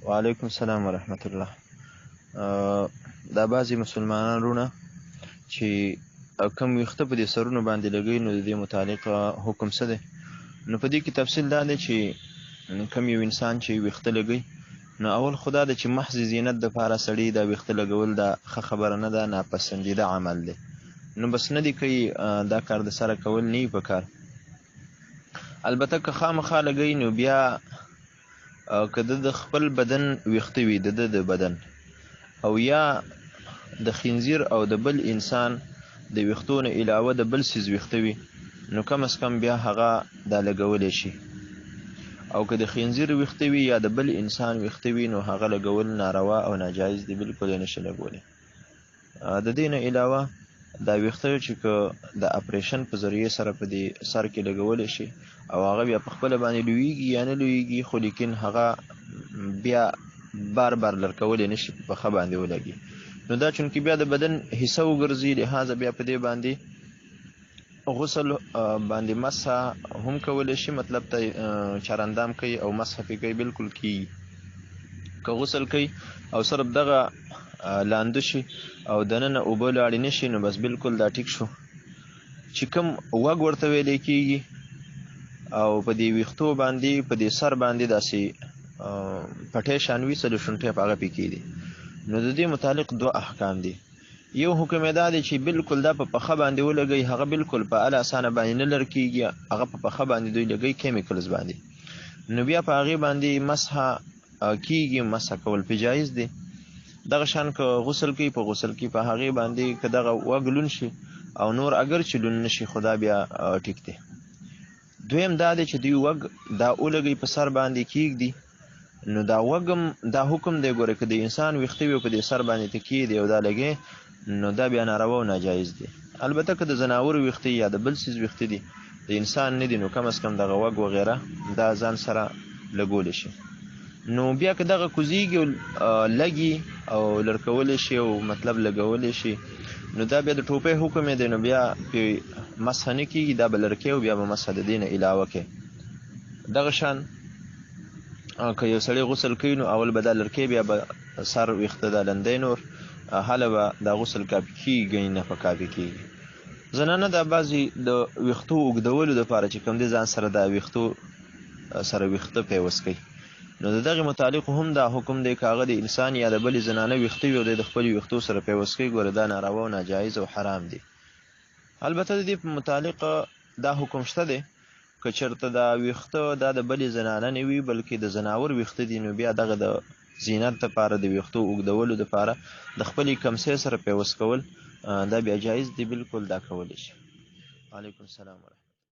وعلیکم السلام ورحمت الله. دا بعضې مسلمانان وروڼه چې کم ویښته په دې سرونو باندې لګوي، نو د دې متعلق حکم څه دی؟ نو په دې کې تفصیل دا دی چې کم یو انسان چې ویښته لګوي، نو اول خو دا ده چې محض زینت دپاره سړي دا ویښته لګول دا ښه خبره نه ده، ناپسندیده عمل دی. نو بس نه دي کوي، دا کار د سره کول نه وي په کار. البته که خامخا لګوي نو بیا که د خپل بدن ویښته وي، د بدن او یا د خنزیر او د بل انسان د ویښتو نه علاوه د بل څیز ویښته وي، نو کم از کم بیا هغه دا لګولی شي. او که د خنزیر ویښته وي یا د بل انسان ویښته وي، نو هغه لګول ناروا او ناجایز دی، بالکل یې نشي لګولی. د دې نه علاوه دا ویښته چې که د اپریشن په ذریعې سره په دې سر کې لګولی شي او هغه بیا په خپله باندې لویږي یا نه لویږي، خو لیکن هغه بیا بار بار لرکولی نشي، په پښه باندې ولګي، نو دا چونکې بیا د بدن حصه وګرځي، لهذا بیا په دې باندې غسل باندې مسح هم کولی شي، مطلب ته چارندام کوي او مسح پې کوي، بالکل کیږي. که غسل کوي او صرف دغه لانده شي او دننه اوبه لاړې نه شي، نو بس بالکل دا ټیک شو. چې کوم وږ ورته ویلی کېږي او په دې ویښتو باندې په دې سر باندې داسې پټی شان وي، څه د شونټۍ په هغه پې کېږي، نو د دې متعلق دوه احکام دي. یو حکم یې دا دی چې بالکل دا په پښه باندې ولګوي، هغه بالکل په اله اسانه باندې نه لر کېږي، هغه په پښه باندې دوی لګوي کیمیکلز باندې، نو بیا په هغې باندې مسح کېږي، مسح کول پې جایز دی. دغه شان که غسل کوي، په غسل کې په هغې باندې که دغه وږ لون شي او نور اگر چې لون نه شي، خو دا بیا ټیک دی. دویم دا دی چې دوی وږ دا ولګوي په سر باندې کېږدي، نو دا وږم دا حکم دی، ګوره که د انسان ویښته وي په دې سر باندې ته کېږدي او دا لګې، نو دا بیا ناروا او ناجایز دی. البته که د ځناور ویښته یا د بل څیز ویښته دي، د انسان نه دي، نو کم از کم دغه وږ وغیره دا ځان سره لګولی شي. نو بیا که دغه کوزیږي او لګي او لرکولی شي او مطلب لګولی شي، نو دا بیا د ټوپۍ حکم دی، نو بیا پې مسح نه کېږي، دا به لرکې او بیا به مسح د دې نه علاوه کوي. دغه شان که یو سړی غسل کوي، نو اول به دا لرکې، بیا به سر ویښته دا لندی نور، هله به دا غسل کافي کېږي، نه په کافي کېږي. زنانه دا بعضې د ویښتو اوږدولو دپاره چې کوم دی ځان سره دا ویښتو سره ویښته پیوست کوي، نو د دغې متعلق هم دا حکم دی که هغه د انسان یا د بلې زنانه ویښته وي او دی د خپلې ویښتو سره پیوست کوي، ګوره دا ناروا او ناجایز او حرام دی. البته د دې په متعلق دا حکم شته دی که چېرته دا ویښته دا د بلې زنانه نه وي بلکې د زناور ویښته دي، نو بیا دغه د زینت دپاره د ویښتو اوږدولو دپاره د خپلې کمسۍ سره پیوست کول دا بیا جایز دی، بالکل دا کولی شي. وعلیکم السلام ورحمت الله.